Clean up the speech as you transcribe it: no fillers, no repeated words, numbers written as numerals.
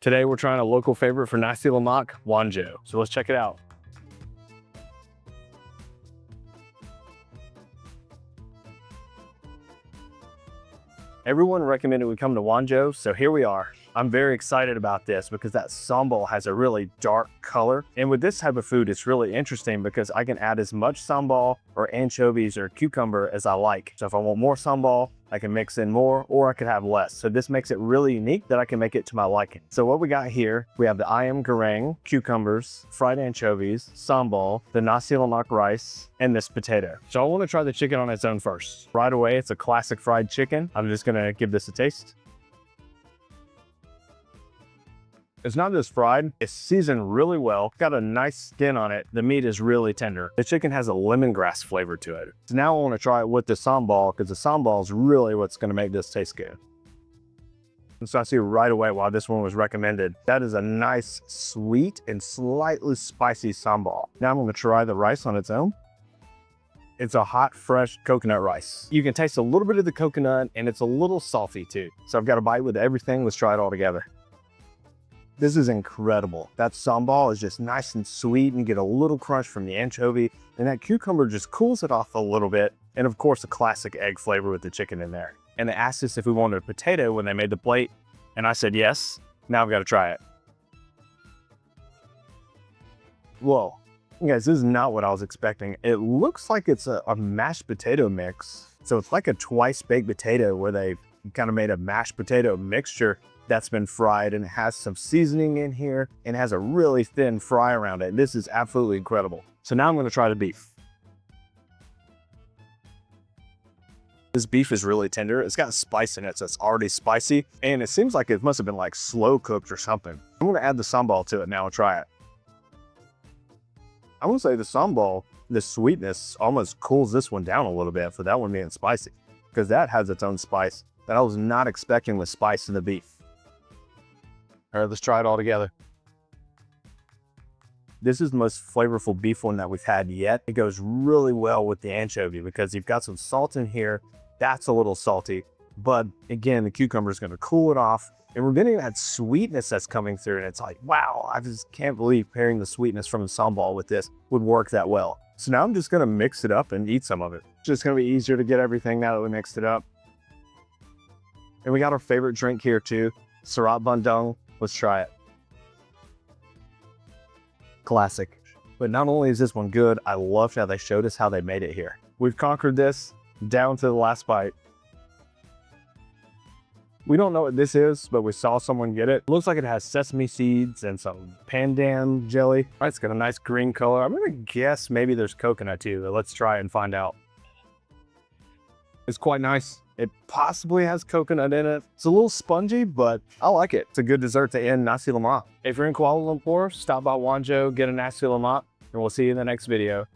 Today we're trying a local favorite for Nasi Lemak, Wanjo. So let's check it out. Everyone recommended we come to Wanjo, so here we are. I'm very excited about this because that sambal has a really dark color. And with this type of food, it's really interesting because I can add as much sambal or anchovies or cucumber as I like. So if I want more sambal, I can mix in more, or I could have less. So this makes it really unique that I can make it to my liking. So what we got here, we have the Ayam Goreng, cucumbers, fried anchovies, sambal, the Nasi Lemak rice, and this potato. So I want to try the chicken on its own first. Right away, it's a classic fried chicken. I'm just gonna give this a taste. It's not just fried, it's seasoned really well. Got a nice skin on it. The meat is really tender. The chicken has a lemongrass flavor to it. So now I want to try it with the sambal because the sambal is really what's going to make this taste good. And so I see right away why this one was recommended. That is a nice, sweet, and slightly spicy sambal. Now I'm going to try the rice on its own. It's a hot, fresh coconut rice. You can taste a little bit of the coconut and it's a little salty too. So I've got a bite with everything. Let's try it all together. This is incredible. That sambal is just nice and sweet, and you get a little crunch from the anchovy, and that cucumber just cools it off a little bit. And of course, a classic egg flavor with the chicken in there. And they asked us if we wanted a potato when they made the plate, and I said yes. Now I've got to try it. Whoa, guys, this is not what I was expecting. It looks like it's a mashed potato mix. So it's like a twice baked potato where they kind of made a mashed potato mixture that's been fried, and it has some seasoning in here and has a really thin fry around it. This is absolutely incredible. So now I'm going to try the beef. This beef is really tender. It's got spice in it, so it's already spicy, and it seems like it must have been like slow cooked or something. I'm going to add the sambal to it now and try it. I want to say the sambal, the sweetness almost cools this one down a little bit for that one being spicy, because that has its own spice that I was not expecting with spice in the beef. All right, let's try it all together. This is the most flavorful beef one that we've had yet. It goes really well with the anchovy because you've got some salt in here. That's a little salty, but again, the cucumber is going to cool it off. And we're getting that sweetness that's coming through. And it's like, wow, I just can't believe pairing the sweetness from the sambal with this would work that well. So now I'm just going to mix it up and eat some of it. It's just going to be easier to get everything now that we mixed it up. And we got our favorite drink here too, Sirap Bandung. Let's try it. Classic. But not only is this one good, I loved how they showed us how they made it here. We've conquered this down to the last bite. We don't know what this is, but we saw someone get it. Looks like it has sesame seeds and some pandan jelly. All right, it's got a nice green color. I'm gonna guess maybe there's coconut too, but let's try it and find out. It's quite nice. It possibly has coconut in it. It's a little spongy, but I like it. It's a good dessert to end Nasi Lemak. If you're in Kuala Lumpur, stop by Wanjo, get a Nasi Lemak, and we'll see you in the next video.